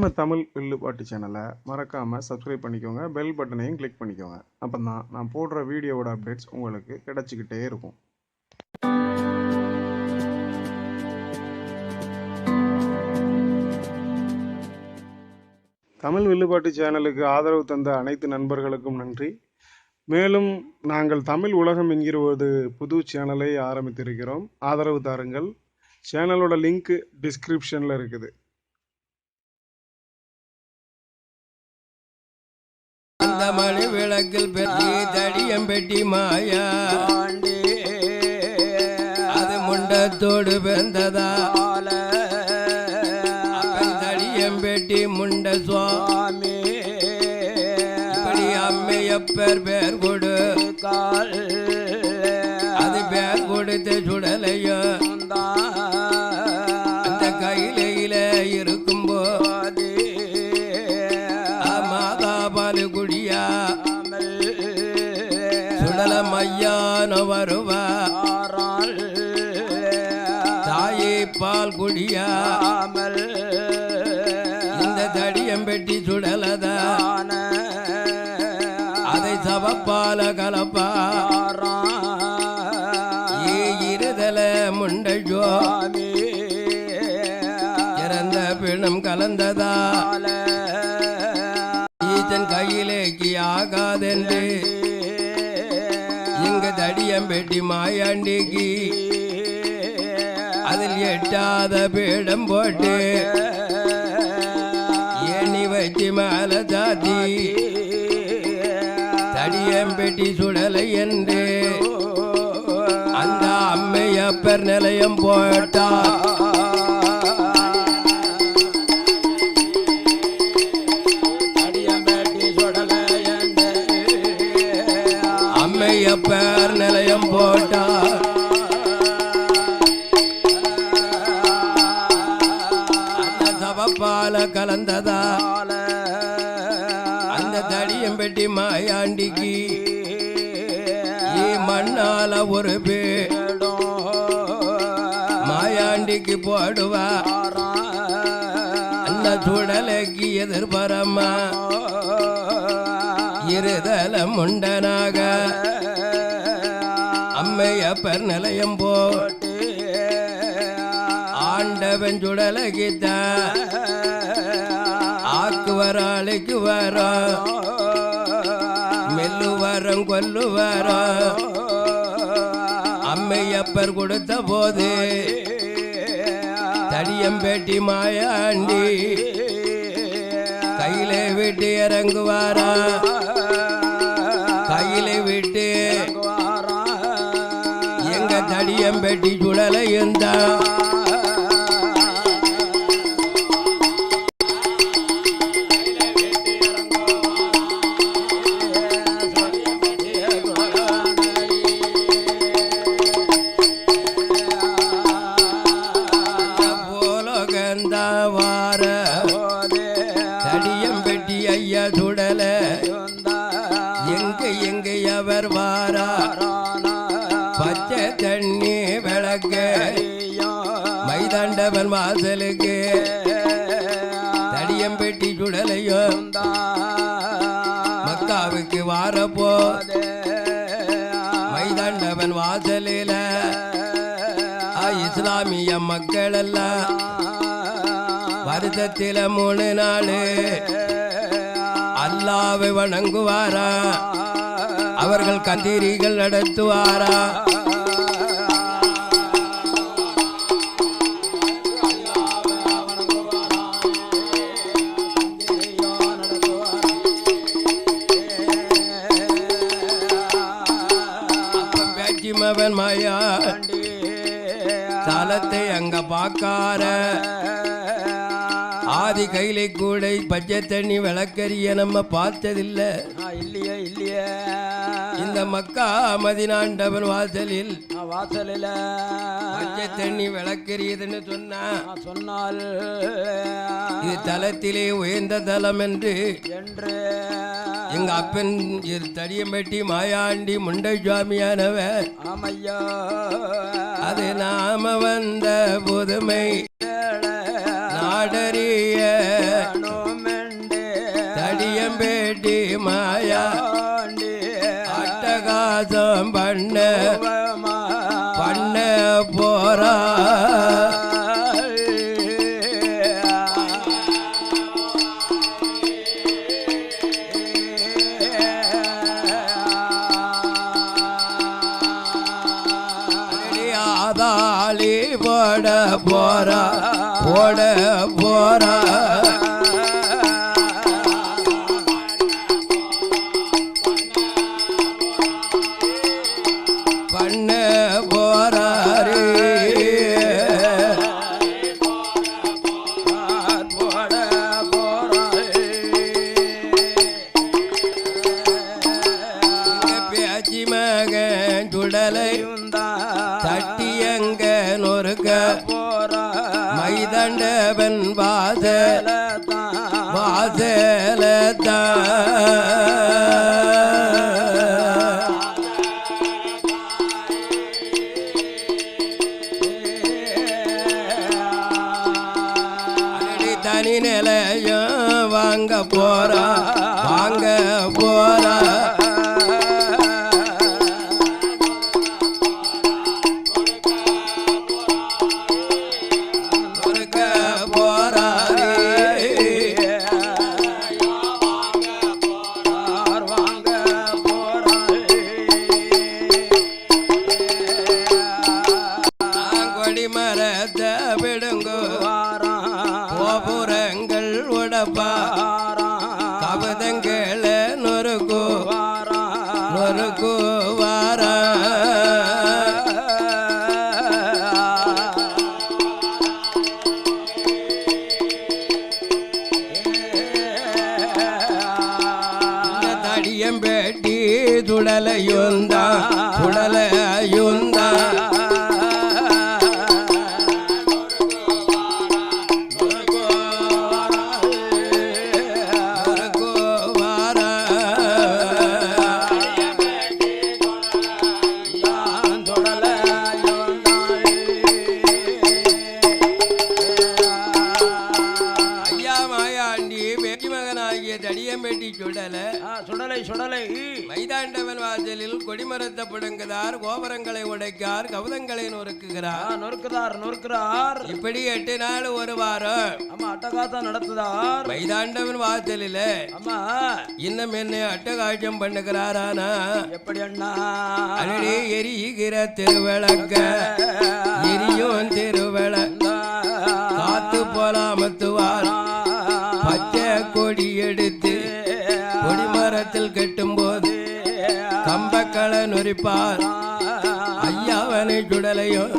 நம்ம தமிழ் வில்லுப்பாட்டு சேனலை மறக்காமல் சப்ஸ்கிரைப் பண்ணிக்கோங்க, பெல் பட்டனையும் கிளிக் பண்ணிக்கோங்க. அப்போ தான் நான் போடுற வீடியோவோட அப்டேட்ஸ் உங்களுக்கு கிடச்சிக்கிட்டே இருக்கும். தமிழ் வில்லுப்பாட்டு சேனலுக்கு ஆதரவு தந்த அனைத்து நண்பர்களுக்கும் நன்றி. மேலும் நாங்கள் தமிழ் உலகம் என்கிற ஒரு புது சேனலை ஆரம்பித்திருக்கிறோம். ஆதரவு தாருங்கள். சேனலோட லிங்க் டிஸ்கிரிப்ஷனில் இருக்குது. மணி விளக்கில் பெட்டி தடியம் பெட்டி மாயா அது முண்டத்தோடு பிறந்ததா தடியம் பெட்டி முண்ட சுவாமி இப்படி அம்மையப்பர் பேர் கொடு அது பேர் கொடுத்த சுடலையோ அந்த கையில இருக்கும்போது மாதாபாலு குடியா சுடல மையான வருவா தாயே பால் குடியாமல் இந்த தடியம்பெட்டி சுடலதான அதை சவப்பால கலப்பா இருதல முண்டோ இறந்த பிணம் கலந்ததால ஈச்சன் கையிலேக்கு ஆகாதென்று இங்க தடியம்பெட்டி மாயாண்டிக்கு அதில் எட்டாத பீடம் போட்டு எண்ணி வச்சு மேல தாத்தி தடியம்பெட்டி சுடலை என்று அந்த அம்மையப்பர் நிலையம் போட்டா அம்மையப்பர் நிலையம் போட்டா அந்த சவப்பால கலந்ததால அந்த தடியம்பெட்டி மாயாண்டிக்கு மண்ணால ஒரு பேடும் மாயாண்டிக்கு போடுவா அந்த சுடலைக்கு எதிர்பரமா இருதல முண்டனாக அம்மையப்பர் நிலையம் போட்டு ஆண்டவன் சுடலகித்த ஆக்கு வராளுக்கு வரோம் மெல்லு வரம் கொல்லு வரோம் அம்மையப்பர் கொடுத்த போது தடியம்பேட்டி மாயாண்டி கையில விட்டு இறங்குவாரா கையில விட்டு எங்க தடியம்பேட்டி சுடலை இருந்தா வார தடியம்பெட்டி ஐயா சுடல எங்க அவர் வாரா பச்சை தண்ணி விளக்க மைதாண்டவன் வாசலுக்கு தடியம்பெட்டி சுடலையோ மக்காவுக்கு வாரப்போ மைதாண்டவன் வாசலில இஸ்லாமிய மக்கள் எல்லாம் வருஷத்தில 3 நாள் அல்லாவை வணங்குவாரா அவர்கள் கந்தீரிகள் நடத்துவாரா பேச்சிமவன் மாயா தலத்தை அங்க பார்க்கார ஆதி கையில கூட பச்சை தண்ணி விளக்கரிய நம்ம பார்த்ததில்ல இல்லையே இந்த மக்கா மதினாண்டவன் வாசலில் பச்சை தண்ணி விளக்கரியதுன்னு சொன்னால் இது தலத்திலே உயர்ந்த தலம் என்று எங்க அப்பன் தடியம்பெட்டி மாயாண்டி முண்டை சுவாமியானவர் அது நாம வந்த புதுமை நாடறிய வாசம் பண்ண போறா ஆதாளி போட போறா பண்ண போறாரு பேச்சி மகன் சுடலை தட்டியங்க நொறுக்க மைதண்டவன் வாசலத்தா தனி நிலையம் வாங்க போறா கொடிமரத்தை விடுங்கோ கோபுரங்கள் உடப்பா கபதங்கள நொறுக்கு வாரா தடியம்பேட்டி சுடலையுந்தா தடியம்பேட்டி சுடலை மைதாண்டவன் வாசலில் கொடிமரத்தை புடுங்குகிறார், கோபுரங்களை உடைக்கார், கவதங்களை நொறுக்கிறார். இப்படி 8 நாள் ஒரு வாரம் அட்டகாசம் நடத்துதார் மைதாண்டவன் வாசலில். இன்னும் என்ன அட்டகாசம் பண்ணுகிறாரானா எப்படி அண்ணா அடி எரிகிற திருவிளக்க எரியும் திருவிளக்க காத்து போலாமத்துவார் பச்சை கொடி எடுத்து கொடிமரத்தில் கட்டும் போது கம்பக்களை நொறிப்பார் ஐயாவனை சுடலையும்.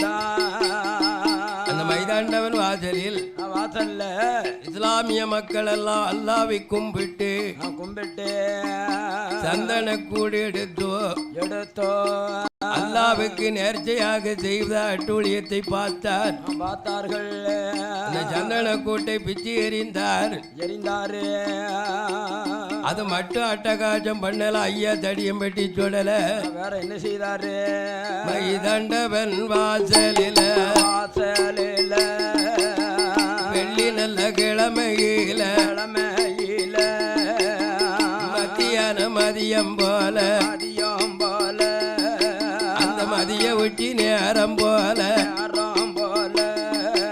அந்த மைதாண்டவன் வாசலில் இஸ்லாமிய மக்கள் எல்லாம் அல்லாவை கும்பிட்டு சந்தன கூடு எடுத்தோ அல்லாவுக்கு நேர்ச்சையாக செய்த அட்டூழியத்தை பார்த்தார்கள். அந்த சந்தன கூட்டை பிச்சு எறிந்தாரு. அது மட்டும் அட்டகாசம் பண்ணல. ஐயா தடியம்பட்டி சுடல. வேற என்ன செய்தாரு? மைதாண்டவன் வாசலில வெள்ளி நல்ல கிழமையில மதியம் போல அந்த மதிய உச்சி நேரம் போல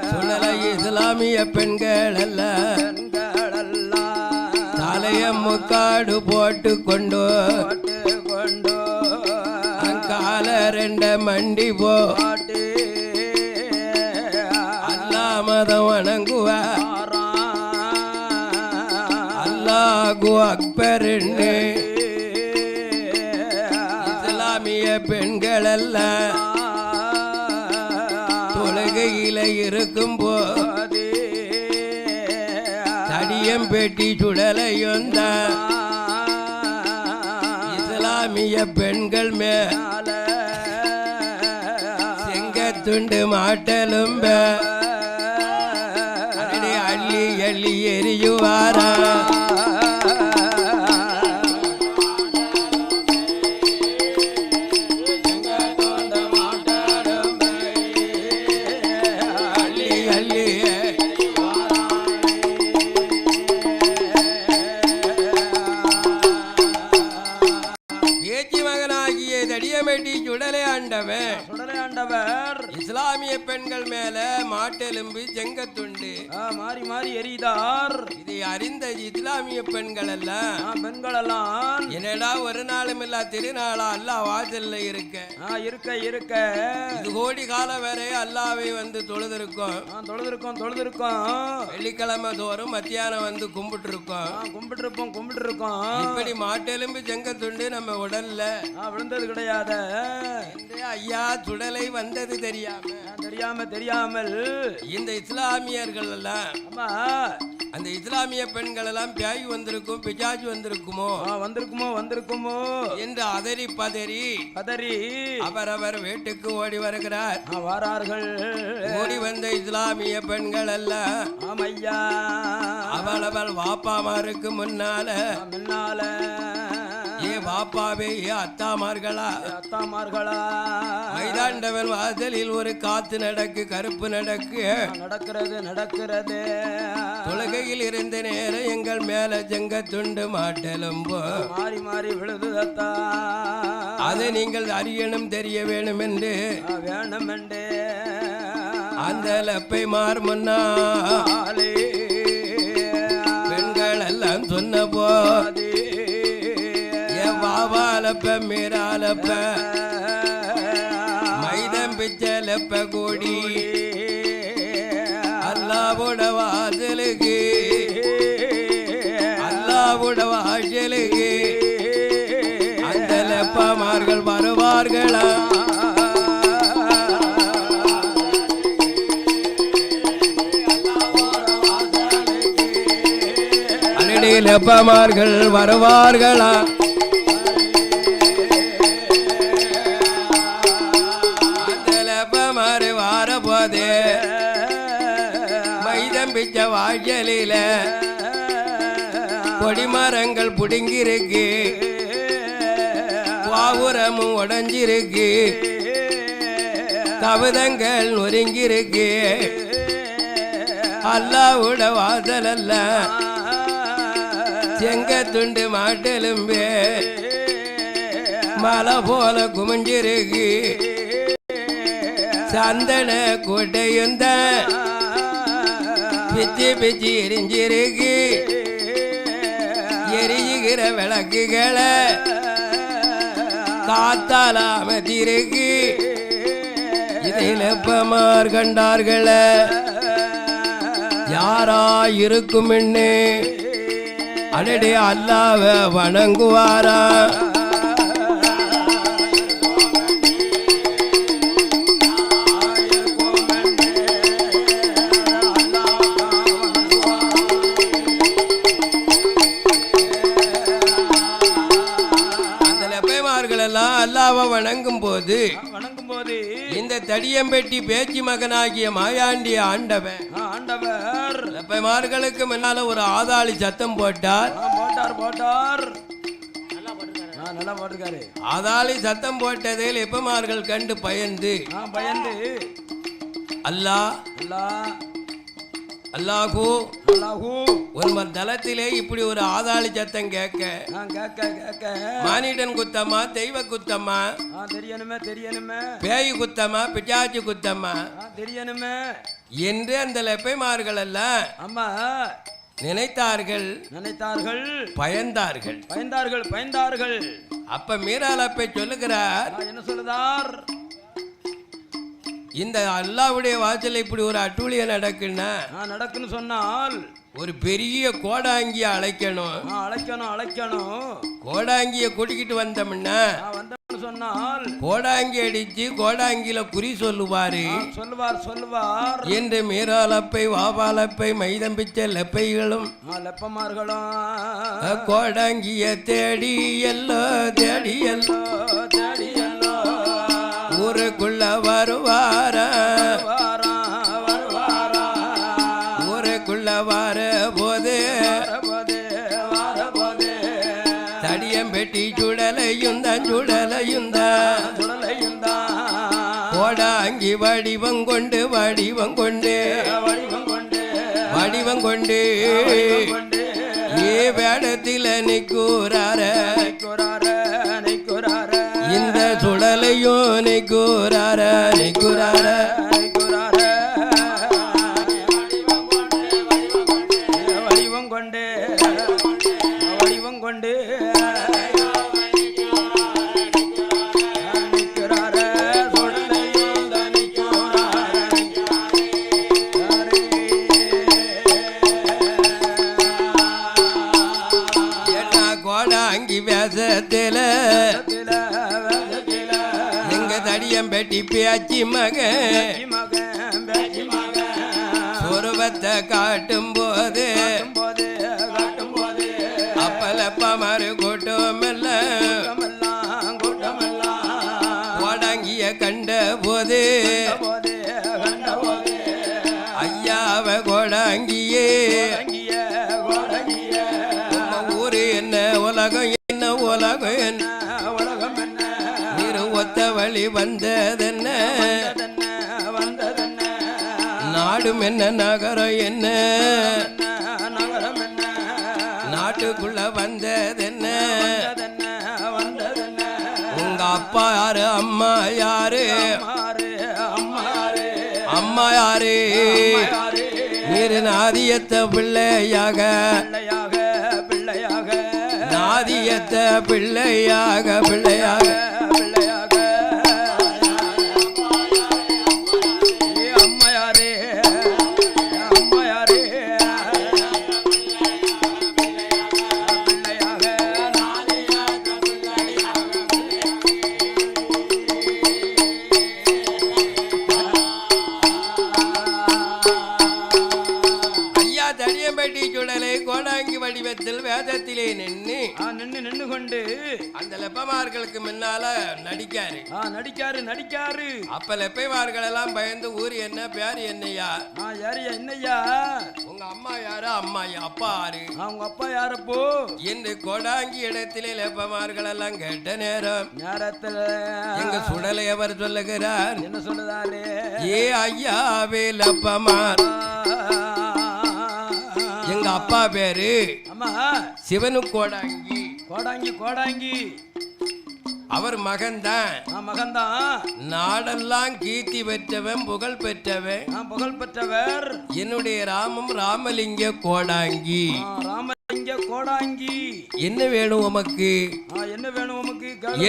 சுடலை இஸ்லாமிய பெண்கள் எல்லாம் தலைய முக்காடு போட்டு கொண்டு கால 2 மண்டி போட்டு அல்லா மதம் வணங்குவா அல்லாஹு அக்பர். இஸ்லாமிய பெண்கள் எல்லாம் தொழுகையில இருக்கும் போது தடியம்பேட்டி சுடலையுந்த இஸ்லாமிய பெண்கள் மேல செங்கத்துண்டு மாட்டலும் அள்ளி எரியுவாரா. தடியமெட்டி சுடலை ஆண்டவன் சுடலை ஆண்டவர் இஸ்லாமிய பெண்கள் மேல மாட்டெலும்பு செங்கத்துண்டு மாறி மாறி எரிதார். இதை அறிந்த இஸ்லாமிய பெண்கள் எல்லாம் பெண்கள் எல்லாம் என்னடா ஒரு நாளும் இல்ல திருநாளா அல்லாஹ் வாசல்ல இருக்க இருக்க இருக்க இது கோடி காலம் வரை அல்லாவை வந்து தொழுதிருக்கோம். வெள்ளிக்கிழமை தோறும் மத்தியானம் வந்து கும்பிட்டு இருக்கோம். இப்படி மாட்டெலும்பு செங்கத்துண்டு நம்ம உடல்ல விழுந்தது கிடையாது. ஐயா சுடலை வந்தது தெரியாமல் இந்த இஸ்லாமியர்கள் எல்லாம் அந்த இஸ்லாமிய பெண்கள் எல்லாம் பியாய் வந்திருக்கும் பிஜாஜ் வந்திருக்குமோ என்று அதறி பதறி அவரவர் வீட்டுக்கு ஓடி வருகிறார். ஓடி வந்த இஸ்லாமிய பெண்கள் எல்லாம் அவள் வாப்பாமாருக்கு முன்னால ஏ வாப்பாவே ஏ அத்தாமார்களா மைதாண்டவன் வாசலில் ஒரு காத்து நடக்கு கருப்பு நடக்கிறது தொழுகையில் இருந்த நேரம் எங்கள் மேல செங்கத்துண்டு மாட்டெலும்போ மாறி விழுதுதத்தா. அதை நீங்கள் அறியணும் தெரிய வேணும் என்று அந்த லப்பை மார் முன்னாலே பெண்கள் எல்லாம் சொன்ன போது வாவாலப்ப மீராலப்ப மைதம் பிச்சலப்ப கூடி அல்லாவோட வாசலுக்கு அந்த லப்பமார்கள் வருவார்களா? லப்பமார்கள் வருவார்களா? அந்த லப்பமாறு வாரபோதே மைதம் பிச்ச வாய்ச்சலில கொடிமரங்கள் புடுங்கிருக்கு, பாவுரமும் உடஞ்சிருக்கு, கவிதங்கள் நொறுங்கிருக்கு. அல்லாவுட வாசல் அல்ல செங்கத்துண்டு மாட்டெலும்பே மலை போல குமிஞ்சிருக்கு. சந்தன கோட்டையுந்த பிச்சு எரிஞ்சிருக்கு. எரியுகிற விளக்குகளை காத்தால அமைதிருக்கு. இதில் எப்பமார் கண்டார்கள யாரா இருக்கும் என்ன அடடே அல்லாவ வணங்குவாரா? அல்லாவை வணங்கும் போது இந்த தடியம்பெட்டி பேச்சு மகனாகிய மாயாண்டிய ஆண்டவர் லப்பைமார்களுக்கு முன்னால ஒரு ஆதாளி சத்தம் போட்டார். ஆதாளி சத்தம் போட்டதில் எப்பமார்கள் கண்டு பயந்து அல்லாஹூ ஒரு தளத்திலே இப்படி ஒரு ஆதாளி சத்தம் கேட்க மானிடன் குத்தமா தெய்வ குத்தமா தெரியணுமே பேய் குத்தமா பிச்சாச்சி குத்தமா தெரியணுமே என்று அந்த லெப்பைமார்கள் எல்லாம் நினைத்தார்கள் பயந்தார்கள். அப்ப மீராலப்பை சொல்லுகிறார், என்ன சொல்லுதார்? இந்த அல்லாவுடைய வாசல் இப்படி ஒரு அட்டூழிய நடக்குன்னு சொன்னால் ஒரு பெரிய கோடாங்கிய அழைக்கணும். கோடாங்கிய கூட்டிக்கிட்டு வந்தோம்னா சொன்னால் கோடாங்கி அடிச்சு கோடாங்கில குறி சொல்லுவார் என்று மீராலப்பை வாபாலப்பை மைதம்பிச்ச லப்பைகளும் கோடாங்கிய தேடி எல்லோ ஊருக்குள்ள வருவார ஊருக்குள்ள வர போதே தடியம்பெட்டி சுடலையும் கோடாங்கி வடிவம் கொண்டு ஏ வேடத்தில் நிற்கிறார இந்த நிக்கூரார நிக்கூரார வடிவம் கொண்டு வடிவம் கொண்டு கோடாங்கி வேசத்தில எங்க தடியம்பட்டி பேச்சி மகன் சொருபத்தை காட்டும் போது அப்பலப்ப மறு கூட்டம் கோடாங்கிய கண்ட போது ஐயாவ கோடாங்கியே ஊரு என்ன உலகம் என்ன உலகம் என்ன ஒத்த வழி வந்ததென்ன நாடும் என்ன நகரம் என்ன நாட்டுக்குள்ள வந்ததென்ன உங்க அப்பா யாரு அம்மா யாரு அம்மா யாரு நீரு நாதியத்த பிள்ளையாக நாதியத்த பிள்ளையாக பிள்ளையாக கோடாங்கி வடிவத்தில் வேதத்திலே நின்று கொண்டு அந்த லெப்பமார்களுக்கு முன்னால நடிக்காரு அப்ப லெப்பமார்கள் எல்லாம் பயந்து ஊர் என்ன பேரு என்னையா என்னையா உங்க அம்மா யாரு அம்மா அப்பா யாரு உங்க அப்பா யாரப்போ என்று கோடாங்கி இடத்திலே லெப்பமார்கள் எல்லாம் கேட்ட நேரத்துல எங்க சுடலை அவர் சொல்லுகிறார் என்ன சொல்லுதாரு ஏ ஐயாவே லெப்பமார் எங்க அப்பா பேரு சிவனு கோடாங்கி அவர் மகன்தான் நாடெல்லாம் கீர்த்தி பெற்றவன் புகழ் பெற்றவர் என்னுடைய ராமம் ராமலிங்க கோடாங்கி என்ன வேணும் உமக்கு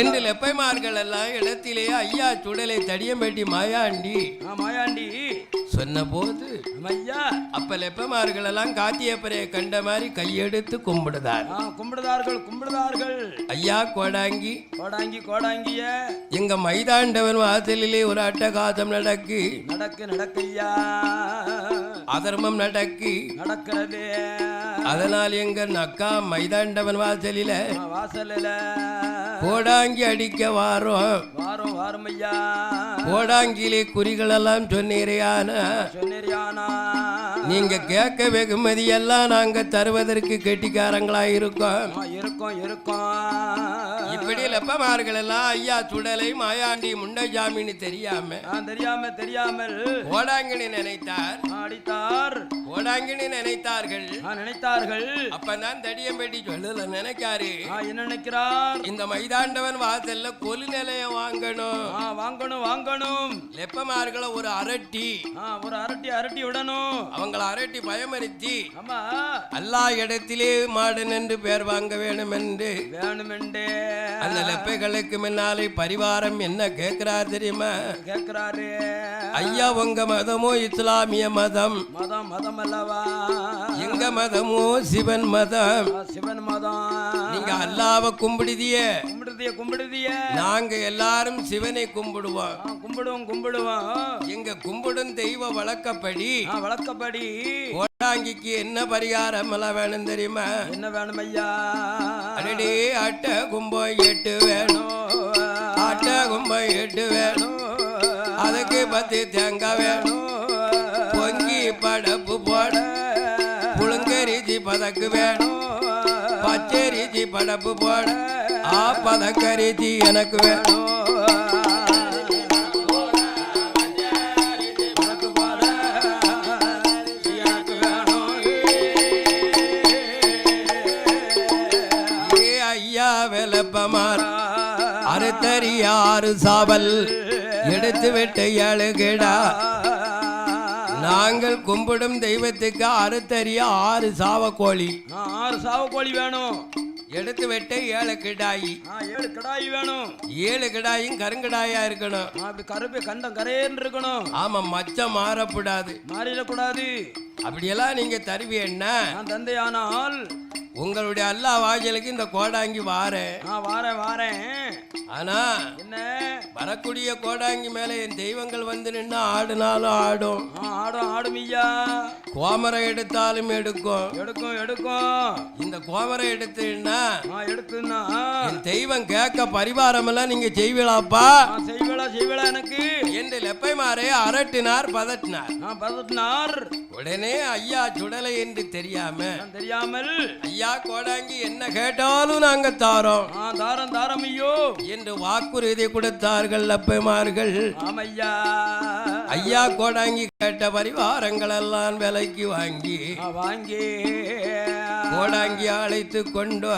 என்று லெப்பைமார்கள் எல்லாம் இடத்திலே ஐயா சுடலை தடியம்பேட்டி மாயாண்டி சொன்ன போது அப்ப லெப்பமார்கள் எல்லாம் காத்தியப்பரைய கண்ட மாதிரி கையெடுத்து கும்பிடுதார்கள் ஐயா கோடாங்கிய எங்க மைதாண்டவன் வாசலிலே ஒரு அட்டகாசம் நடக்கையா அதர்மம் நடக்கிறது அதனால் எங்க நக்கா மைதாண்டவன் வாசலில கோடாங்கி அடிக்க வாரோம் ஐயா கோடாங்கிலே குறிகள் எல்லாம் சொன்னீரையான நீங்க கேட்க வெகுமதி எல்லாம் நாங்க தருவதற்கு கெட்டிக்காரங்களா இருக்கோம் இப்படி லெப்பமார்கள் எல்லாம் ஐயா சுடலை மாயாண்டி முண்டஜாமின்னு தெரியாமல் கோடாங்கினி நினைத்தார்கள் அப்பதான் தடியம்பேட்டி சொல்லல நினைக்காரு என்ன நினைக்கிறார் இந்த மைதாண்டவன் வாசல்ல கொலு நிலையம் வாங்கணும் லெப்பமார்களை ஒரு அரட்டி விடணும் அவங்கள அரட்டி பயமறித்தி எல்லா இடத்திலே மாடன் என்று பேர் வாங்க வேணும் என்று அந்த லெப்பைகளுக்கு முன்னாலே பரிவாரம் என்ன கேட்கிறார் தெரியுமா ஐயா உங்க மதமோ இஸ்லாமிய மதம் அல்லவா எங்க மதமோ சிவன் மதம் நீங்க அல்லாஹ்வை கும்பிடுதியே நாங்க எல்லாரும் சிவனை கும்பிடுவோம் எங்க கும்பிடும் தெய்வ வழக்கப்படி கோடாங்கிக்கு என்ன பரிகாரம் எல்லாம் வேணும் தெரியுமா என்ன வேணும் ஐயா அடடே அட்ட கும்பம் 8 வேணும் அதுக்கு 10 தேங்காய் வேணும் பொங்கி படப்பு போட புழுங்கரிச்சி பதக்கு வேணும் பச்சரிச்சி படப்பு போட பதக்கரிச்சி எனக்கு வேணும் அறுத்தறியாறு சாவல் எடுத்து விட்டு எழுகிடா. நாங்கள் கும்பிடும் தெய்வத்துக்கு அறுத்தறிய 6 சாவக்கோழி. 6 சாவக்கோழி வேணும். எடுத்து வெட்ட 7 கிடாயி. 7 கிடாயி வேணும். 7 கிடாயும் கருங்கடாயா இருக்கணும். அப்படி கருப்பு கண்டம் கரேன்னு இருக்கணும். ஆமா, மச்சம் மாறக்கூடாது, மாறிடக்கூடாது. அப்படியெல்லாம் நீங்க தருவீன்னா நான் தந்தையானால் உங்களுடைய அல்லா வாஜலுக்கு இந்த கோடாங்கி வாரேன். வாரேன். ஆனா என்ன வரக்கூடிய கோடாங்கி மேல என் தெய்வங்கள் வந்து நின்னா ஆடுனாலும் ஆடும். ஆடும் ஐயா. கோமரம் எடுத்தாலும் எடுக்கும். இந்த கோமரம் எடுத்துன்னா என் தெய்வம் கேட்க பரிவாரம் எல்லாம் நீங்க செய்வீளாப்பா? செய்வீளா எனக்கு என்று லெப்பைமாரே அரட்டினார், பதட்டினார். உடனே ஐயா சுடலை என்று தெரியாமல் ஐயா கோடாங்கி என்ன கேட்டாலும் நாங்க தாரோம் ஐயோ என்று வாக்குறுதி கொடுத்தார்கள் லெப்பைமார்கள். ஐயா கோடாங்கி கேட்ட பரிவாரங்கள் எல்லாம் விலைக்கு வாங்கி கோடாங்கி அழைத்து கொண்டு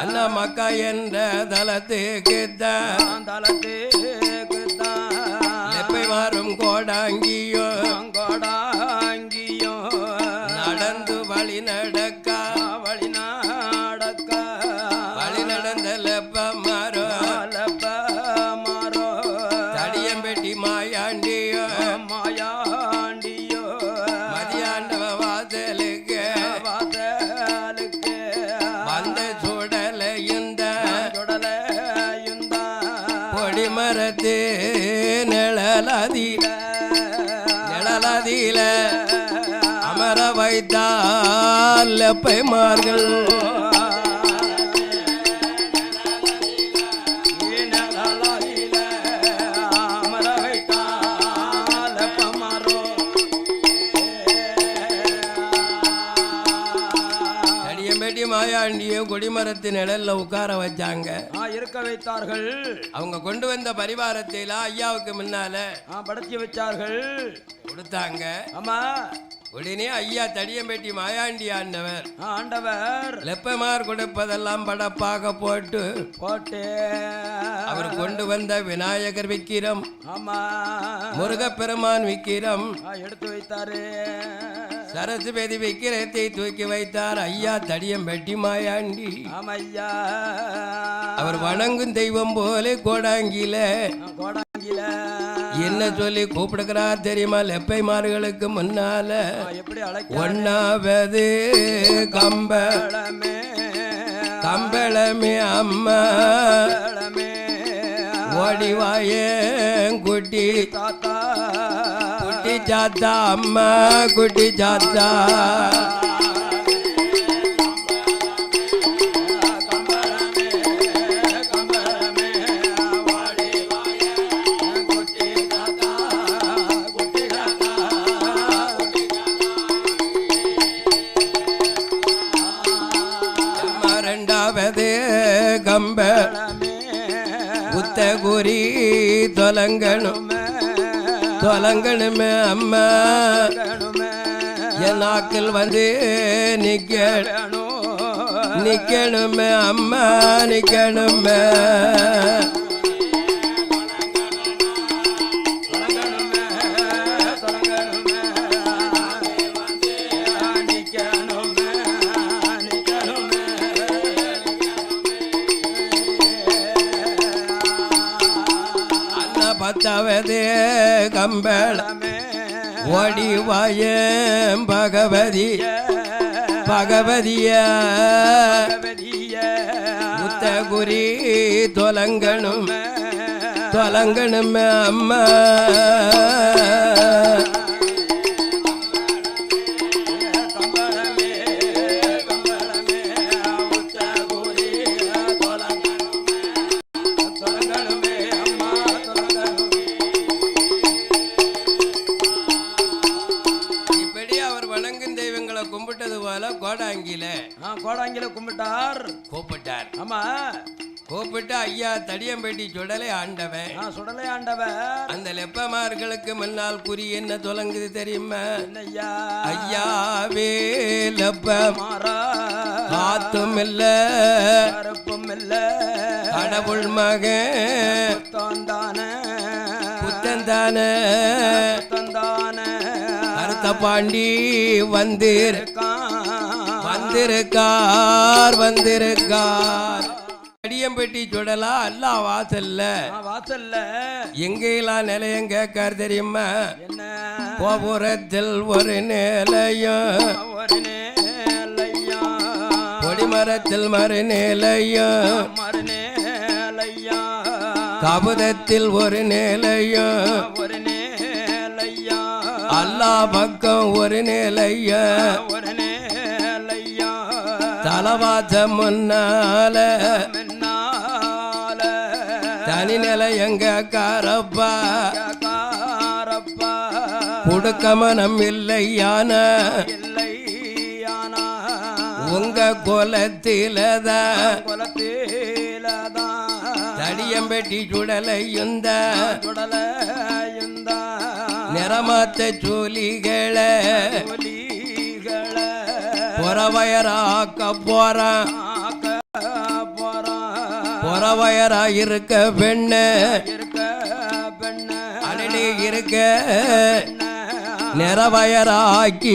அண்ணா மக்கா என்ற தலத்துக்கு லெப்பை மாறும் கோடாங்கியோ நடந்து வழி நடக்க நடந்த லெப்ப மாறோ தடியம்பெட்டி மாயாண்டியோ மதியாண்டவ வாசலுக்கு வந்த சுடலையுந்த பொடிமரத்து நிழலாதியில அமர வைத்தால் லெப்பைமார்கள். மாயாண்டிய கொடிமரத்து நிழல்ல உட்கார வச்சாங்க, இருக்க வைத்தார்கள். அவங்க கொண்டு வந்த பரிவாரத்தையில ஐயாவுக்கு முன்னால படைச்சி வச்சார்கள், கொடுத்தாங்க. ஆமா. உடனே ஐயா தடியம்பேட்டி மாயாண்டி ஆண்டவர் லெப்பமார் கொடுப்பதெல்லாம் படப்பாக போட்டு அவர் கொண்டு வந்த விநாயகர் விக்கிரம், ஆமா, முருகப்பெருமான் விக்கிரம் எடுத்து வைத்தாரு. சரஸ்வதி விக்கிரத்தை தூக்கி வைத்தார் ஐயா தடியம்பேட்டி மாயாண்டி. அவர் வணங்கும் தெய்வம் போல கோடாங்கில என்ன சொல்லி கூப்பிடுகிறார் தெரியுமா? லெப்பைமார்களுக்கு முன்னால ஒன்னாவது கம்பளமே அம்மா ஓடிவாயே குட்டி சாத்தா அம்மா குட்டி சாத்தா ரெண்டாவது உத்தகுரி தொலங்கணுமே அம்மா என் நாக்கில் வந்து நிக்கணுமே அம்மா நிக்கணுமே. பத்தாவது கம்பளமே ஓடிவாயம் பகவதிய முத்தகுரி தொலங்கணுமே அம்மா கோடாங்கில கும்பிட்டார். ஆமா, கூப்பிட்டு ஐயா தடியம்பேட்டி சுடலை ஆண்டவன் சுடலை ஆண்டவர் அந்த லெப்பமார்களுக்கு முன்னால் குறி என்ன தொடங்குது தெரியுமா? என்னய்யா? ஐயாவே லெப்பமாரா காத்தும் இல்ல கருப்பும் இல்ல கடவுள் மகன் புத்தந்தான கருத்த பாண்டி வந்திருக்கார் அடியம்பெட்டி சுடலா அல்ல வாசல்ல எங்கெல்லாம் நிலையம் கேட்கார் தெரியுமா? கோபுரத்தில் ஒரு நிலையம் கொடிமரத்தில் மறுநிலையம் கபுதத்தில் ஒரு நிலையம் அல்லா பக்கம் ஒரு நிலையம் தலவாச முன்னால தனி நிலையங்க காரப்பா குடுக்கமனம் இல்லையான உங்க குலத்திலதான் தடியம்பெட்டி சுடலையுந்த நிறமாத்த சூலிகளை புறவயராக்க போறான் புறவயரா இருக்க பெண்ணு அடனே இருக்க நிறவயராக்கிடுவான்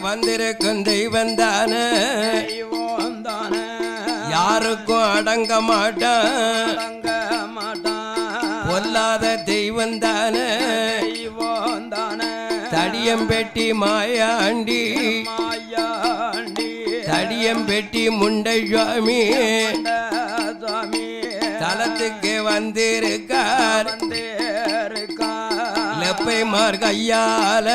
வந்திருக்கும் தெய்வம் தானே யாருக்கும் அடங்க மாட்டான் பொல்லாத தெய்வம் தானே தடியம்பெட்டி மாயாண்டி தடியம்பெட்டி முண்டை சுவாமி தலத்துக்கு வந்திருக்கார் லெப்பைமார் கையால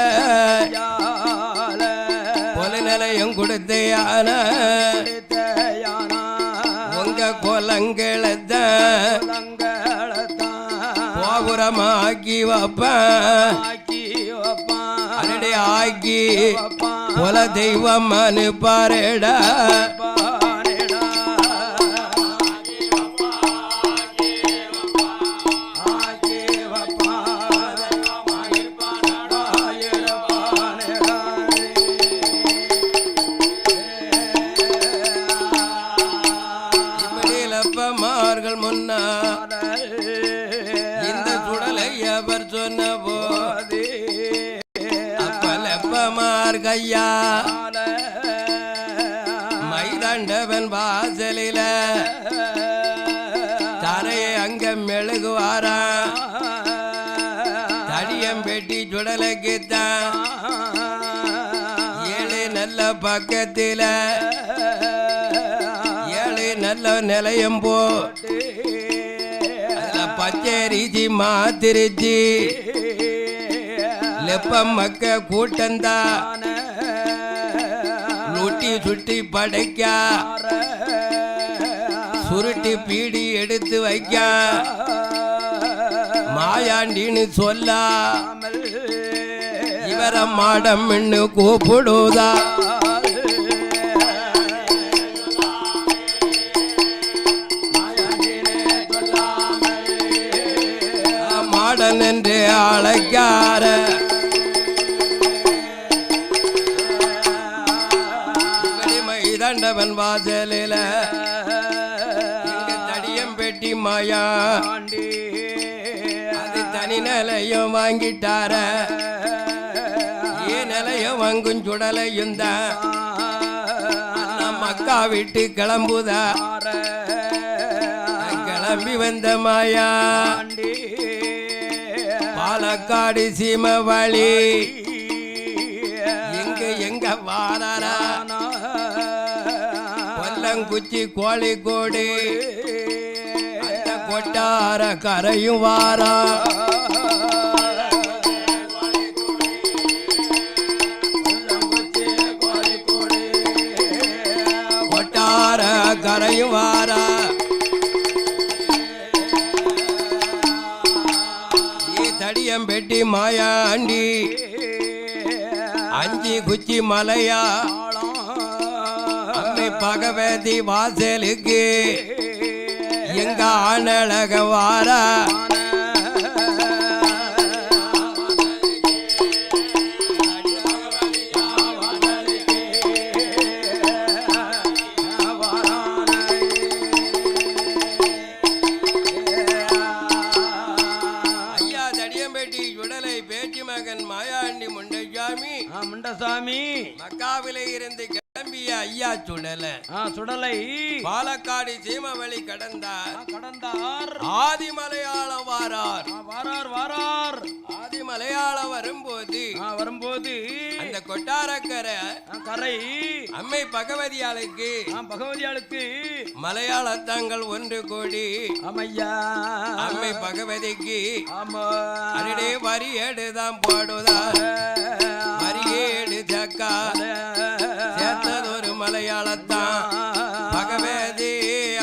நிலையம் கொடுத்தையான உங்க கோலங்களத்தான் கோபுரமாக்கி வைப்பேன் அடடே ஆக்கி குல தெய்வம் அனுப்பாரேடா முன்னால் இந்த சுடலை அவர் சொன்ன போது அப்பலப்பமார் கையா மைதாண்டவன் வாசலில தரையை அங்க மெழுகுவாரா தடியம்பெட்டி சுடலைக்குத்தான் ஏழு நல்ல பக்கத்தில நல்ல நிலையம் போ பச்சரிச்சி மாத்திருச்சி லெப்பம் மக்க கூட்டந்தா லூட்டி சுட்டி படைக்க சுருட்டி பீடி எடுத்து வைக்க மாயாண்டின்னு சொல்ல இவர மாடம் கூப்பிடுதா என்று அழைக்கார மைதண்டவன் வாசலில தடியம்பெட்டி மாயா அது தனி நிலையம் வாங்கிட்டார ஏன் நிலையம் வாங்கும் சுடலையும் தான் மக்கா விட்டு கிளம்புதா கிளம்பி வந்த மாயா பாலக்காடு சீம வழி எங்க வாராரா கொல்லங்குச்சி கோழிக்கோடு அந்த கொட்டார கரையும் வாரா கரையும் வாரா தடியம் பெட்டி மாயாண்டி அஞ்சி குச்சி மலையா அம்மை பகவதி வாசலுக்கு எங்க ஆனழக வாரா மாயாண்டி முண்டசாமி முண்டசாமி மக்காவிலே இருந்து கிளம்பிய ஐயா சுடலை பாலக்காடு சீமவழி கடந்தார் ஆதி மலையாளம் வாரார் ஆதி மலையாளம் வரும்போது அந்த கொட்டாரக்கரை கரை அம்மை பகவதியாளுக்கு மலையாளத்தங்கள் ஒன்று கோடி அம்மையா அம்மை பகவதிக்கு அடடே வரி எடுதான் போடுதா வரியேடு சக்கா சேர்த்ததொரு மலையாளத்தான் பகவதி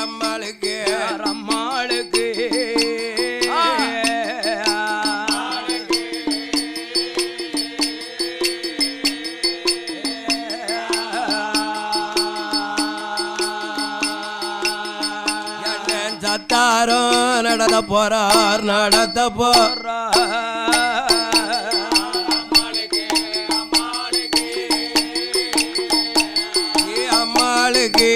அம்மாளுக்கு சத்தாரோ நடத்த போறார் அம்மாளுக்கு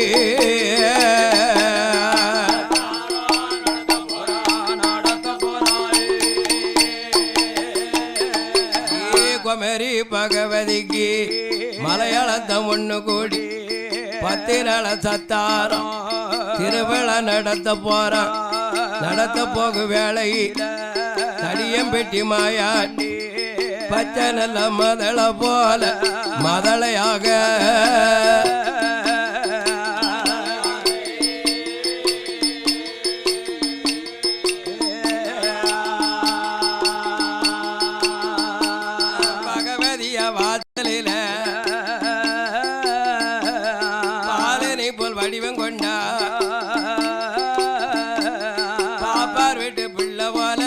குமரி பகவதிக்கு மலையாளத்தம் ஒண்ணு கூடி 10 நாள சத்தாரம் திருவிழா நடத்த போகு வேலை தடியம் பெட்டி மாயாண்டி பச்சை நல்ல மதள போல மதளையாக பகவதிய வாசலில பாலனை போல் வடிவம் கொண்டா பாப்பார் வீட்டு பிள்ளை போல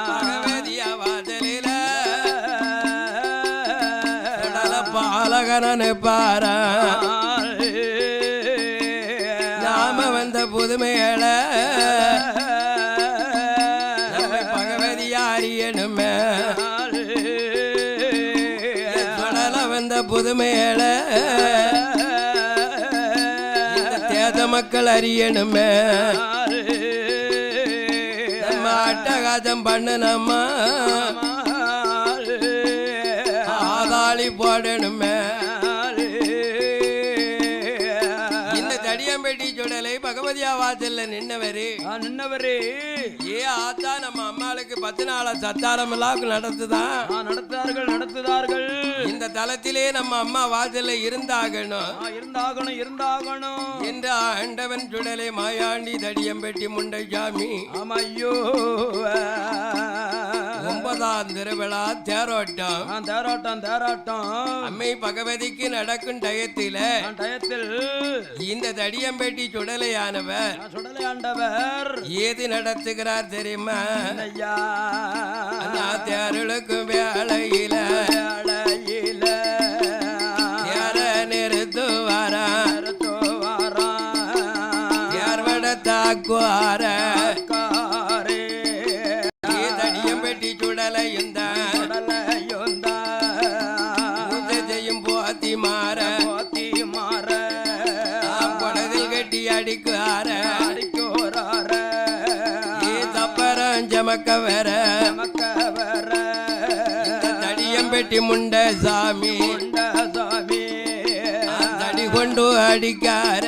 பகவதிய வாசலில பாலகனு பாரா நாம வந்த புதுமையில பகவதியா அறியணுமே வந்த புதுமையில தேத மக்கள் அறியணுமே நம்ம அட்டகாசம் பண்ணுனம்மா ஆதாளி போடணுமே இந்த தடியம்பேட்டி சுடலை பகவதியா வாசல்ல நின்னவரு ஏ ஆத்தா நம்ம அம்மாளுக்கு 10 நாள சத்தாரம் எல்லாம் நடத்துதார்கள் இந்த தலத்திலே நம்ம அம்மா வாசல்ல இருந்தாகணும் என்று ஆண்டவன் சுடலை மாயாண்டி தடியம்பெட்டி முண்டசாமி ஐயோ 9ஆம் திருவிழா தேரோட்டம் அம்மை பகவதிக்கு நடக்கும் டயத்தில் இந்த தடியம்பேட்டி சுடலையானவர் ஏது நடத்துகிறார் தெரியுமா தேருளுக்கும் வேளையில யார நிறுத்துவாரா யார்வட தாக்குவார தடியம்பேட்டி சுடலையும் செய்யும் போத்தி மாற படதில் கட்டி அடிக்குவார தப்பரம் ஜமக்க வர தடியம்பேட்டி முண்டசாமி தடி கொண்டு அடிக்கார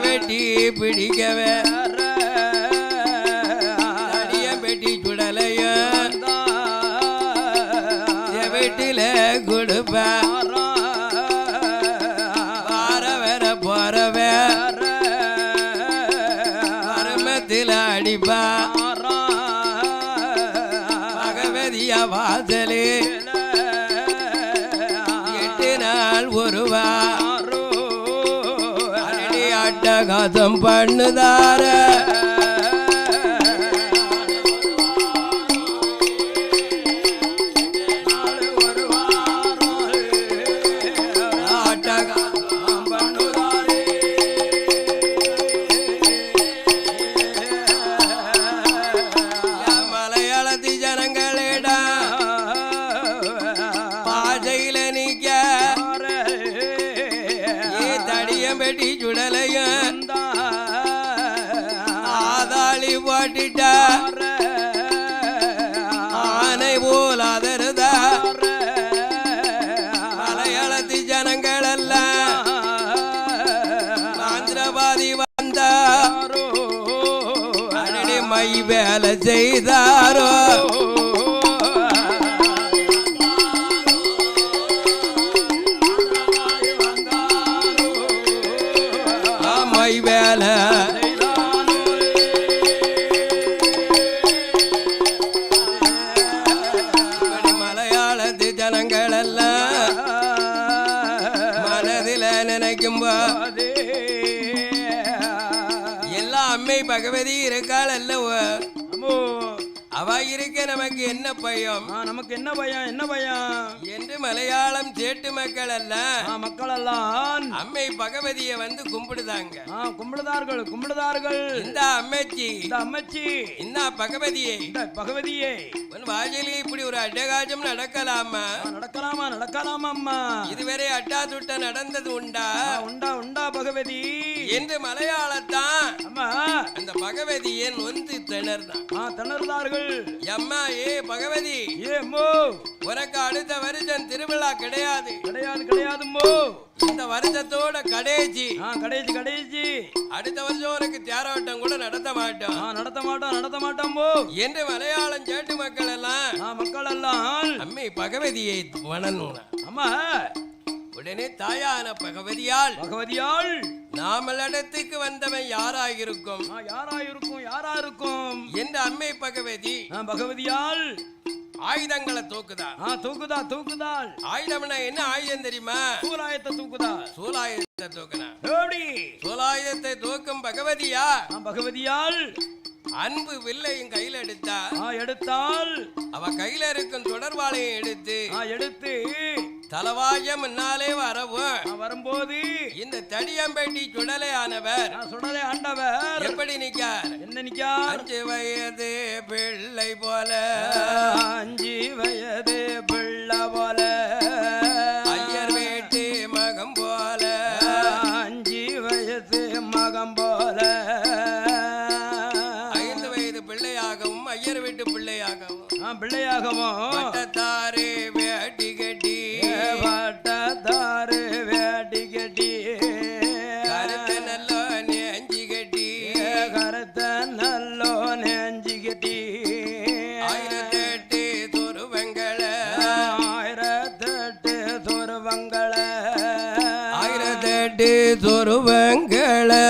வெட்டி பிடிக்கவே தடியம்பேட்டி சுடலைய வீட்டில கொடுப்ப போறவே மரமத்தில் அடிப்பா பகவதியா வாசலே 8 நாள் ஒருவா அடி அட்டகாசம் பண்ணுதார பெட்டி சுடலையும் ஆதாளி போட்டிட்டா ஆனை போல் அதருதா மலையாளத்து ஜனங்கள் எல்லாம் ஆந்திரபாதி வந்தாரோ அடி மை வேலை செய்தாரோ வேலை மலையாளத்து ஜனங்கள் எல்லாம் மனதில் நினைக்கும் போது எல்லா அம்மை பகவதி இருக்காள் அல்லவோ அவ இருக்க நமக்கு என்ன பயம் நமக்கு என்ன பயம் என்ன பயம் என்று மலையாளம் சேட்டு மக்கள் எல்லாம் மக்கள் எல்லாம் அம்மை பகவதியை வந்து கும்பிடுதாங்க கும்பிடுதார்கள் இந்த அம்மைச்சி இந்த பகவதியை வாஜிலே இப்படி ஒரு அட்டகாசம் நடக்கலாமா அம்மா இதுவரை அட்டா சுட்ட நடந்தது உண்டா உண்டா பகவதி என்று மலையாளத்தான் அம்மா அந்த பகவதியை நொந்து திணறுதார்கள் அம்மா ஏ பகவதி உனக்கு அடுத்த வருஷம் திருவிழா கிடையாது இந்த வருஷத்தோட கடைசி அடுத்த வருஷம் உனக்கு தேரோட்டம் கூட நடத்த மாட்டோம் என்று மலையாளம் சேட்டு மக்கள் எல்லாம் அம்மை பகவதியை வணங்கணும். அம்மா உடனே தாயான பகவதியால் நாமளிடத்துக்கு வந்தவன் யாராயிருக்கும் என்று அம்மை பகவதியால் ஆயுதங்களை தூக்குதாள். ஆயுதம்னா என்ன ஆயுதம் தெரியுமா? சூலாயுதத்தை தூக்குனா. சூலாயுதத்தை தூக்கும் பகவதியால் அன்பு வில்லையும் கையில் எடுத்தால் அவ கையில இருக்கும் தொடர்பாளையும் எடுத்து தலவாயம் முன்னாலே வரும்போது இந்த தடியம்பேட்டி சுடலை ஆண்டவர் எப்படி நிக்கார்? 5 வயது பிள்ளை போல ஐயர் வீட்டு மகம் போல 5 வயது மகம் போல 5 வயது பிள்ளையாகவும் ஐயர் வீட்டு பிள்ளையாகவும் பட்டத்தாரு வேட்டி கட்டி கருத்த நல்லோ நெஞ்சி கட்டி 1008 துருவங்களை 1008 துருவங்களை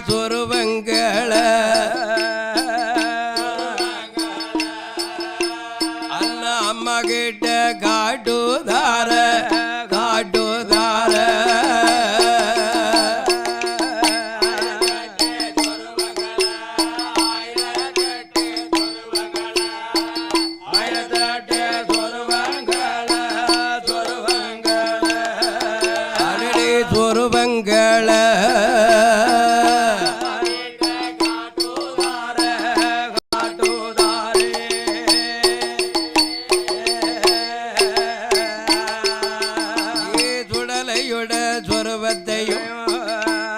துருவங்களை அண்ணா அம்மா கிட்ட காட்டுதார துருவங்களை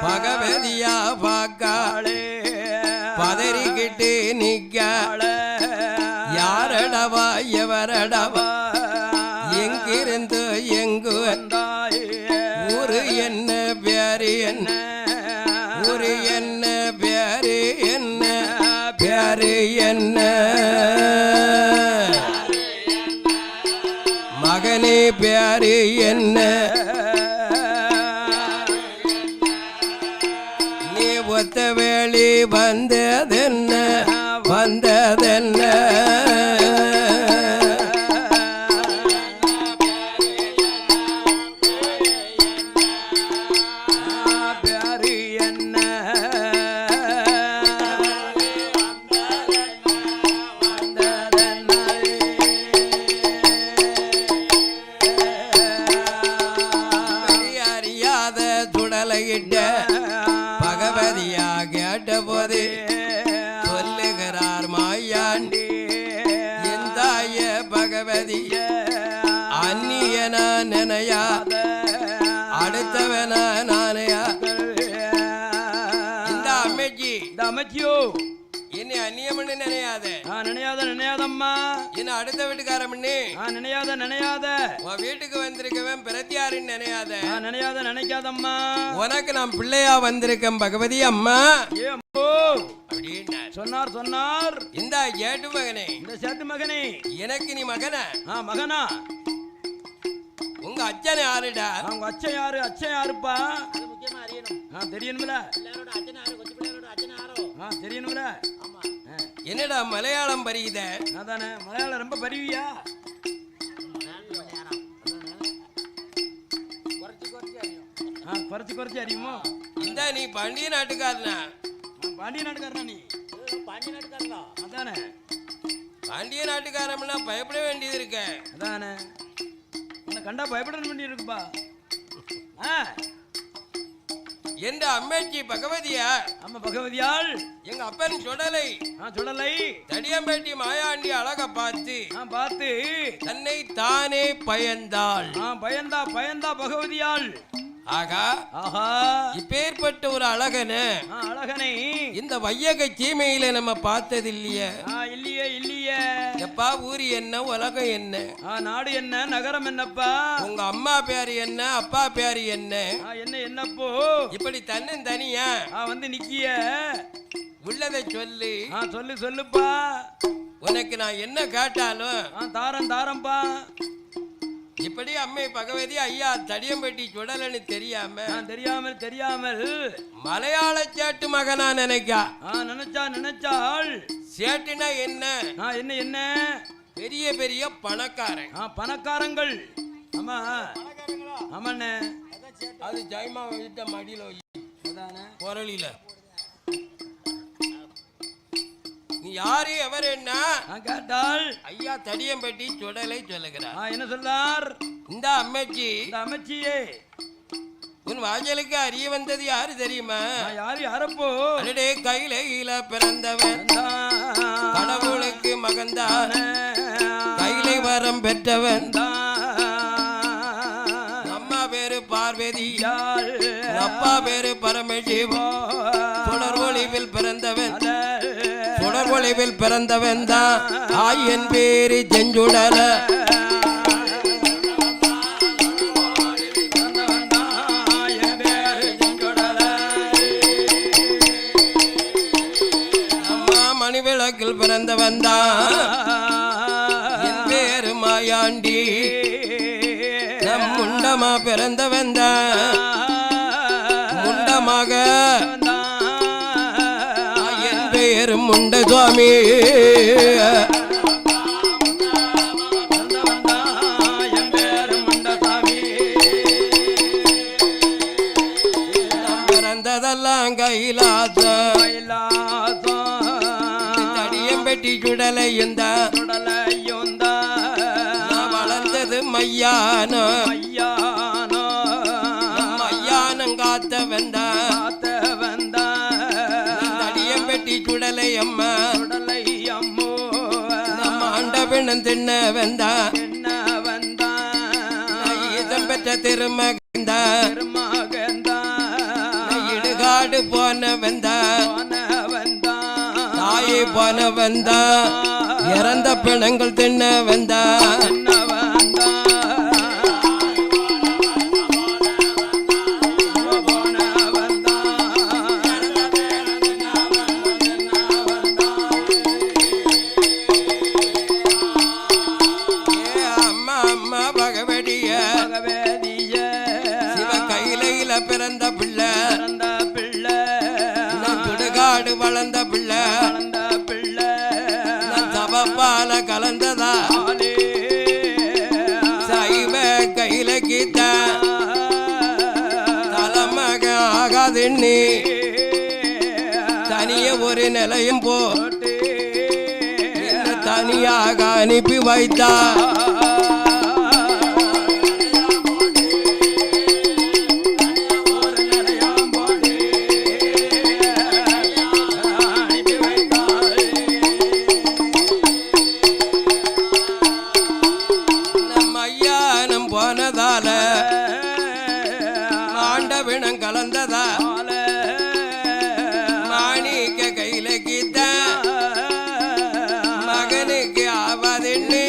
பகவதியா பாக்காளே பதறிக்கிட்டு நிக்காள யாரடவா எவரடவா எங்கிருந்து எங்கு ஊரு என்ன பேரு என்ன ஊரு என்ன பேரு என்ன மகனே பேரு என்ன ஒத்த வேளி வந்ததென்ன வந்ததென்ன பேரு என்ன அறியாத சுடலையிட்ட பகவதியா கேட்ட போது சொல்லுகிறார் மாயாண்டி எந்தாய பகவதிய அந்நியன நினையாத அடுத்தவன நானையா இந்த அம்மைக்கு இந்த அமைச்சியோ என்னை அந்நியம்னு நினையாத நினையாதம்மா என்ன அடுத்த வீட்டுக்காரம்னு நினையாத உன் வீட்டுக்கு வந்திருக்கவன் பிரத்தியாருன்னு நினையாத நினைக்காதம்மா உனக்கு நான் பிள்ளையா வந்திருக்கேன் பகவதி அம்மா ஏ அம்மோ அப்படின்னார். சொன்னார் இந்த ஏட்டு மகனே இந்த சேட்டு மகனே எனக்கு நீ மகன மகனா உங்க அச்சனை யாருடா அவங்க அச்சன் யாருப்பா தெரியணும்ல தெரியணும்ல என்னடா மலையாளம் பரியுத அதானே மலையாளம் ரொம்ப பரிவியா குறைச்சி அறியுமோ இந்த நீ பாண்டிய நாட்டுக்காரனா பாண்டிய நாட்டுக்காரனா நீ பாண்டிய நாட்டுக்காரனா அதானே பாண்டிய நாட்டுக்காரம்னா பயப்பட வேண்டியது இருக்க அதானே உன்னை கண்டா பயப்பட வேண்டி இருக்குப்பா என்ற அம்மேச்சி பகவதியா ஆமா பகவதியாள் எங்க அப்பன் சுடலை தடியம்பேட்டி மாயாண்டி அழக பார்த்து தன்னை தானே பயந்தாள் பயந்தா பகவதியாள் ஆகா இப்பேற்பட்ட ஒரு அழகனை இந்த வையக சீமையில நம்ம பார்த்தது இல்லையே எப்பா ஊரு என்ன உலகம் என்ன நாடு என்ன நகரம் என்னப்பா உங்க அம்மா பேரு என்ன அப்பா பேரு என்ன என்னப்போ இப்படி தன்னன் தனியா வந்து நிக்கிய உள்ளதை சொல்லி சொல்லுப்பா உனக்கு நான் என்ன கேட்டாலும் தாரம்பா இப்படி அம்மை பகவதி ஐயா தடியம்பட்டி சுடலன்னு தெரியாமல் மலையாள சேட்டு மகனா நினைச்சாள் சேட்டுனா என்ன என்ன பெரிய பெரிய பணக்காரன் பணக்காரங்கள் ஆமா ஆமாண்ணே அது ஜெயமா விட்ட மடியில பொருளில நீ யாரு எவர் என்ன கேட்டால் ஐயா தடியம்பட்டி சுடலை சொல்லுகிறார் என்ன சொல்லார் இந்த அமைச்சியே உன் வாஜலுக்கு அறிய வந்தது யாரு தெரியுமா யாரப்போ அடடே கையில பிறந்தவன் கடவுளுக்கு மகன்தான் கையிலை வரம் பெற்றவன் அம்மா பேரு பார்வதி அப்பா பேரு பரமசிவோ தொடர்வொழிவில் பிறந்தவன் தான் ஆயன் பேரு செஞ்சுடல அம்மா மணிவிளக்கில் பிறந்தவன் தான் என் பேரு மாயாண்டி நம் முண்டமா பிறந்தவன் தான் முண்டமாக பேரு முண்ட சுவாமி பிறந்ததெல்லாம் கைலாசம் தடியம்பட்டி சுடலையும் வளர்ந்தது மையானம் காத்த வந்தா சுடலை அம்மா நம்ம ஆண்டவன் தின்ன வந்தா இதம் பெற்ற திருமகந்தா இடுகாடு போன வந்தா தாயை போன வந்தா இறந்த பிணங்கள் தின்ன வந்தா பிறந்த பிள்ளை சுடுகாடு வளர்ந்த பிள்ளை அவப்பால கலந்ததா சைவ கையில கீத்த தலைமக ஆகாதுன்னு தனிய ஒரு நிலையம் போட்டு தனியாக அனுப்பி வைத்தா போனதால ஆண்டவினம் கலந்ததா மாணிக்க கையில கீத்த மகனுக்கு ஆவாதுன்னு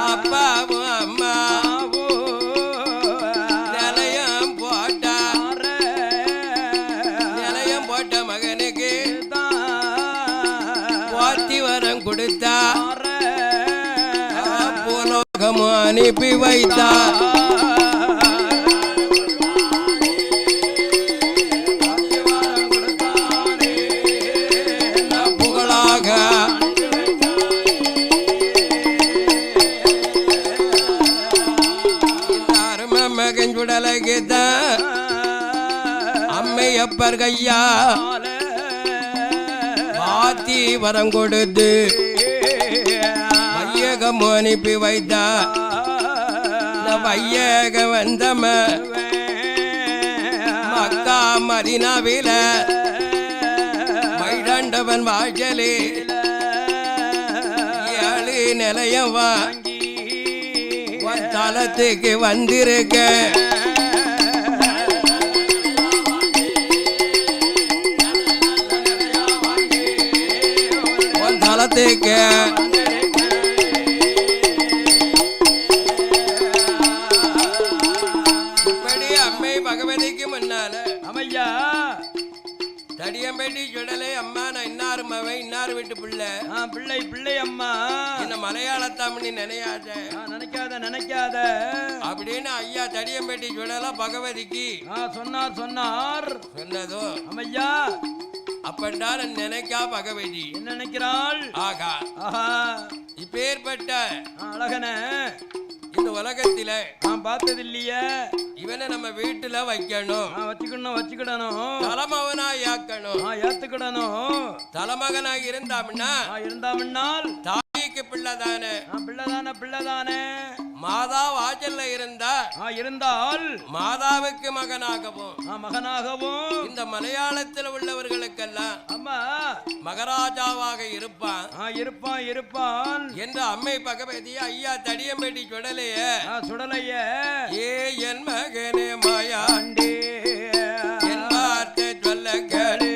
அப்பாவும் அம்மாவும் நிலையம் போட்ட மகனுக்கு போத்தி வரம் கொடுத்தா அனுப்பி வைத்தா புகழாக மகன் சுடலகித அம்மையப்பர் கையா பாத்தி வரம் கொடுத்து வையகம் அனுப்பி வைத்தா வையக வந்தம மக்கா மதினாவில மைடாண்டவன் வாசலே 7 நிலையம் வாங்கி தலத்துக்கு வந்திருக்க தலத்துக்கு பகவதிக்கு முன்னால அம்மையா தடியம்பேட்டி சுடலை அம்மா நான் இன்னாரு மவன் இன்னாரு வீட்டு பிள்ளை பிள்ளை அம்மா என்ன மலையாளத்தாமணி நினைக்காத அப்படின்னு ஐயா தடியம்பேட்டி சுடல பகவதிக்கு சொன்னதோ அம்மையா அப்பண்டா நினைக்கா பகவதி என்ன நினைக்கிறாள் ஆகா இப்பேற்பட்ட அழகன இந்த உலகத்தில நான் பார்த்தது இல்லையே இவனை நம்ம வீட்டுல வச்சுக்கிடணும் தலைமகனா ஏத்துக்கிடணும் தலைமகனாக இருந்தால் தாய்க்கு பிள்ளைதானே மாதா வாசல்ல இருந்தால் மாதாவுக்கு மகனாகவும் இந்த மலையாளத்தில் உள்ளவர்களுக்கெல்லாம் அம்மா மகாராஜாவாக இருப்பான் என்ற அம்மை பகவதி ஐயா தடியம்பேட்டி சுடலைய ஏ என் மகனே மாயாண்டி என் வார்த்தை சொல்ல கேளு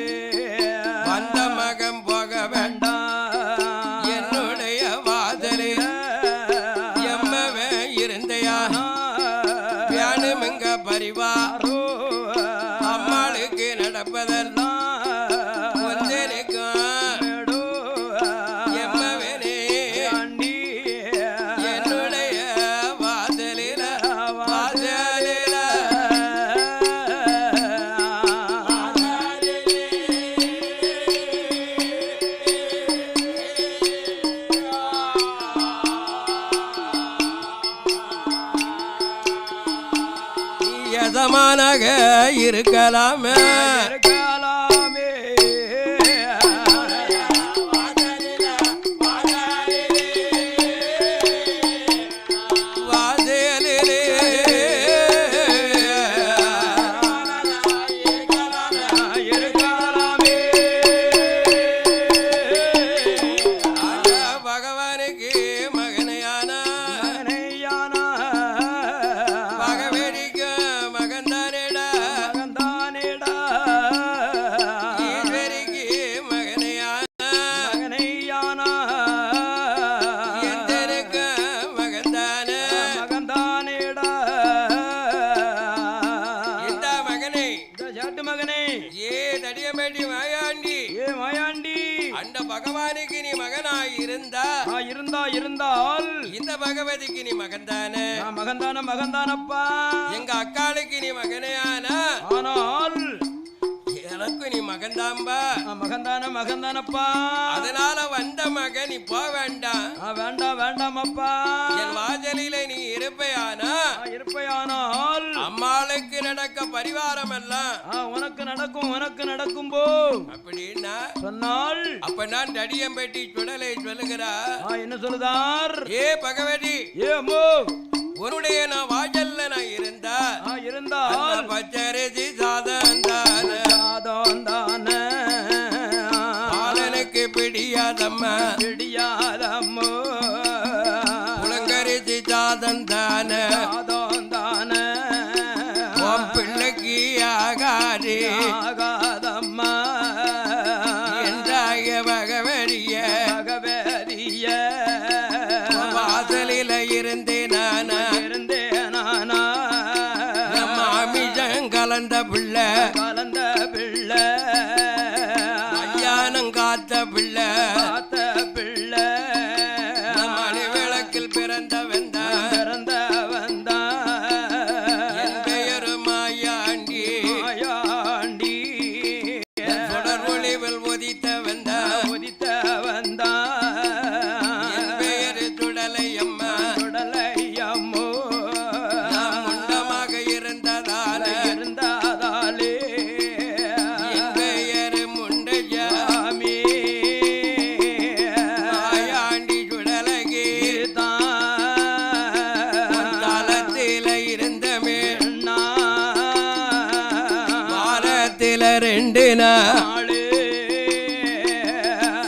வந்த மகன் போக வேண்டாம் என்னுடைய வாதலே எம்மவே இருந்தையா பியானுமெங்க பரிவாரோ அம்மாளுக்கு நடப்பதெல்லாம் யஜமானாக இருக்கலாமே பகவானுக்கு நீ மகனாய் இருந்தால் இந்த பகவதிக்கு நீ மகன்தானப்பா எங்க அக்காளுக்கு நீ மகனே ஆனால் எனக்கு நீ மகன்தான்பா மகன்தானப்பா அதனால வந்த மக நீ போக வேண்டாம். வேண்டாம் வேண்டாம் அப்பா. என் வாசலிலே நீ இருப்பையானா இருப்பையானால் அம்மாளுக்கு நடக்க பரிவாரம் எல்லாம் உனக்கு நடக்கும் போ அப்படின்னா சொன்னால் அப்ப நான் தடியம்பேட்டி சுடலை சொல்லுகிறா. என்ன சொல்லுதார்? ஏ பகவதி, ஏ அம்மோ, உன்னுடைய நான் வாசல்ல நான் இருந்தால் பச்சரிசி சாதம் தானே பாலனுக்கு பிடியாதம்மா புலங்கரிசி சாதம் தானே பிள்ளைக்கு ஆகாதம்மா என்றாய பகவதிய வாசலில இருந்தேன் நானா மாமிஜம் கலந்த பிள்ளை ஐயானம் காத்த பிள்ளை மணி விளக்கில் பிறந்தவன் என் பெயரு மாயாண்டி தொடர் ஒளிவில் உதித்தவன் என் பெயரு சுடலையம்மா நாம் முண்டமாக இருந்ததாலே என் பெயரு முண்டையாமி மாயாண்டி சுடலகி தலத்தில இருந்தமே வாரத்தில 2 நாள்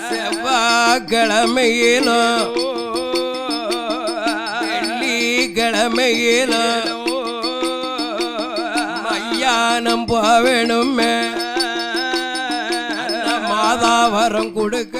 செவ்வாய்க்கிழமையிலும் வெள்ளிக்கிழமையிலும் மையானம் போவேணுமே மாதாவரம் கொடுக்க